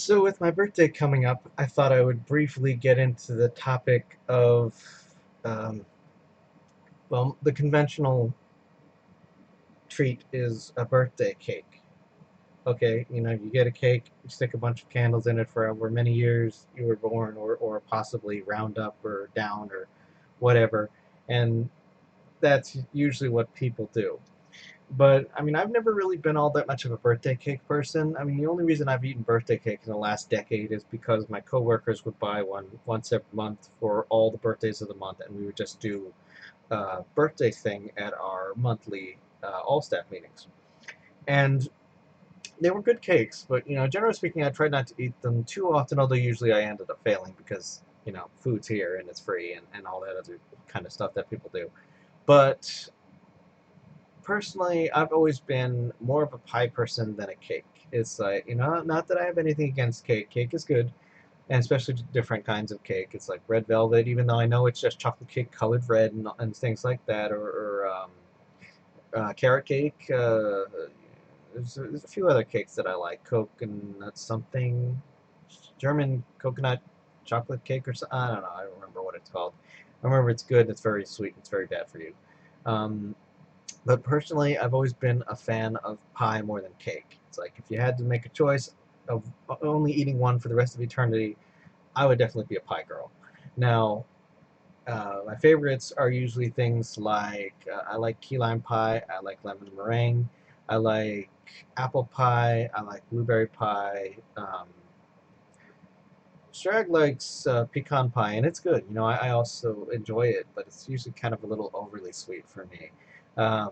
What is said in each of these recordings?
So, with my birthday coming up, I thought I would briefly get into the topic of, um, well, the conventional treat is a birthday cake. Okay, you get a cake, you stick a bunch of candles in it for however many years you were born, or possibly round up or down or whatever, and that's usually what people do. But I mean, I've never really been all that much of a birthday cake person. I mean, the only reason I've eaten birthday cake in the last decade is because my coworkers would buy one once every month for all the birthdays of the month, and we would just do a birthday thing at our monthly all staff meetings. And they were good cakes, but generally speaking, I tried not to eat them too often. Although usually I ended up failing because food's here and it's free and all that other kind of stuff that people do. But personally, I've always been more of a pie person than a cake. It's like, not that I have anything against cake. Cake is good, and especially different kinds of cake. It's like red velvet, even though I know it's just chocolate cake colored red and things like that, or carrot cake. There's a few other cakes that I like. Coconut something, German coconut chocolate cake or something. I don't know. I don't remember what it's called. I remember it's good. It's very sweet. It's very bad for you. Um, but personally, I've always been a fan of pie more than cake. It's like if you had to make a choice of only eating one for the rest of eternity, I would definitely be a pie girl. Now, my favorites are usually things like I like key lime pie, I like lemon meringue, I like apple pie, I like blueberry pie. Strag likes pecan pie, and it's good. I also enjoy it, but it's usually kind of a little overly sweet for me. Um,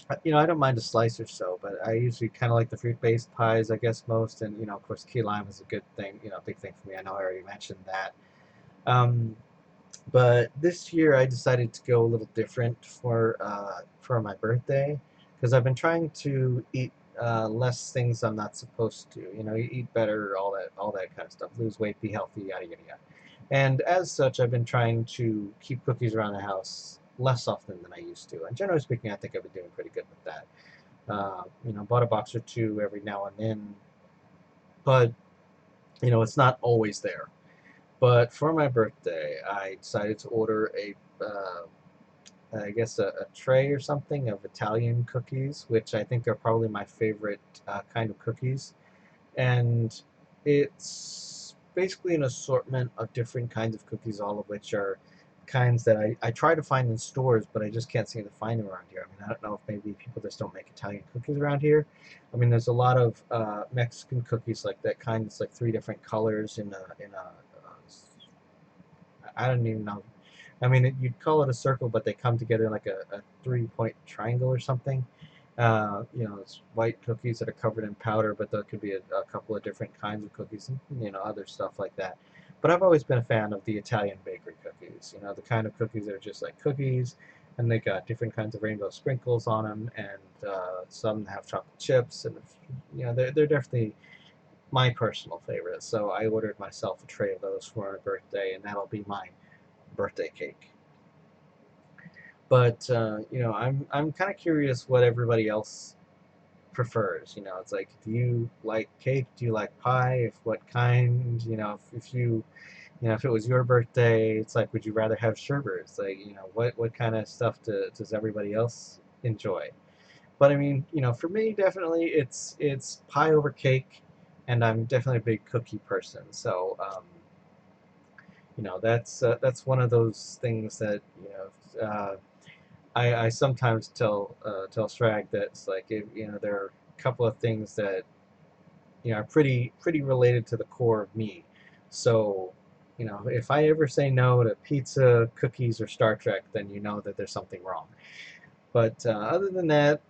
I don't mind a slice or so, but I usually kind of like the fruit-based pies, I guess, most. And, of course, key lime is a good thing, big thing for me. I know I already mentioned that. Um, but this year I decided to go a little different for my birthday because I've been trying to eat less things I'm not supposed to. Eat better, all that kind of stuff. Lose weight, be healthy, yada yada yada. And as such, I've been trying to keep cookies around the house less often than I used to. And generally speaking, I think I've been doing pretty good with that. Bought a box or two every now and then, but it's not always there. But for my birthday, I decided to order I guess a tray or something of Italian cookies, which I think are probably my favorite kind of cookies. And it's basically an assortment of different kinds of cookies, all of which are kinds that I try to find in stores, but I just can't seem to find them around here. I mean, I don't know if maybe people just don't make Italian cookies around here. I mean, there's a lot of Mexican cookies like that kind. It's like three different colors in a I don't even know. I mean, you'd call it a circle, but they come together like a three-point triangle or something. It's white cookies that are covered in powder, but there could be a couple of different kinds of cookies and, other stuff like that. But I've always been a fan of the Italian bakery cookies, the kind of cookies that are just like cookies, and they got different kinds of rainbow sprinkles on them, and some have chocolate chips, and they're definitely my personal favorite. So I ordered myself a tray of those for my birthday, and that'll be my birthday cake. But I'm kind of curious what everybody else prefers. It's like, do you like cake? Do you like pie? If what kind? If if it was your birthday, it's like, would you rather have sherbet? It's like, what kind of stuff does everybody else enjoy? But I mean, for me, definitely it's pie over cake, and I'm definitely a big cookie person. So that's one of those things that I sometimes tell Strag that it's like there are a couple of things that are pretty related to the core of me. So if I ever say no to pizza, cookies, or Star Trek, then you know that there's something wrong. But other than that,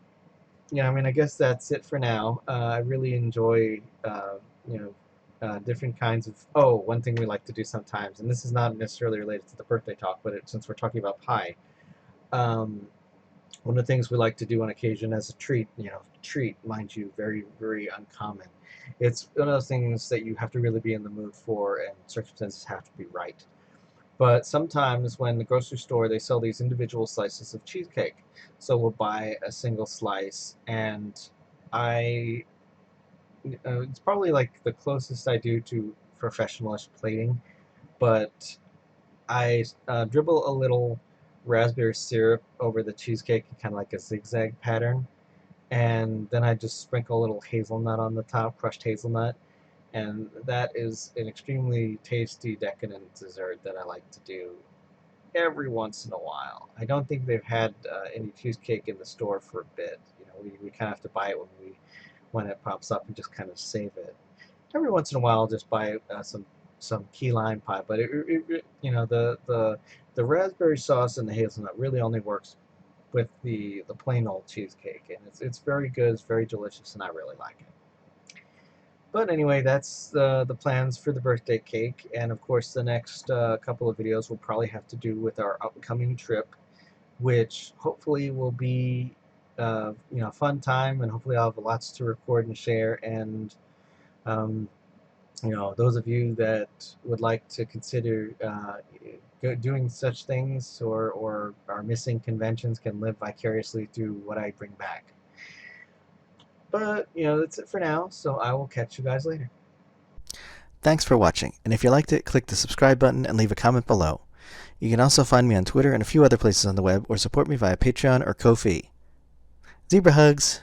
I mean, I guess that's it for now. I really enjoy you know different kinds of. Oh, one thing we like to do sometimes, and this is not necessarily related to the birthday talk, but since we're talking about pie. Um, One of the things we like to do on occasion as a treat, treat, mind you, very, very uncommon. It's one of those things that you have to really be in the mood for, and circumstances have to be right. But sometimes when the grocery store, they sell these individual slices of cheesecake. So we'll buy a single slice, and I it's probably like the closest I do to professionalish plating, but I dribble a little raspberry syrup over the cheesecake in kind of like a zigzag pattern, and then I just sprinkle a little hazelnut on the top, crushed hazelnut, and that is an extremely tasty, decadent dessert that I like to do every once in a while. I don't think they've had any cheesecake in the store for a bit. You know, we kind of have to buy it when it pops up and just kind of save it. Every once in a while, I'll just buy some key lime pie, but you know the raspberry sauce and the hazelnut really only works with the plain old cheesecake, and it's very good, it's very delicious, and I really like it. But anyway, that's the plans for the birthday cake, and of course the next couple of videos will probably have to do with our upcoming trip, which hopefully will be you know, a fun time, and hopefully I'll have lots to record and share. And um, you know, those of you that would like to consider doing such things, or are missing conventions, can live vicariously through what I bring back. But you know, that's it for now, so I will catch you guys later. Thanks for watching, and if you liked it, click the subscribe button and leave a comment below. You can also find me on Twitter and a few other places on the web, or support me via Patreon or Ko-fi. Zebra hugs!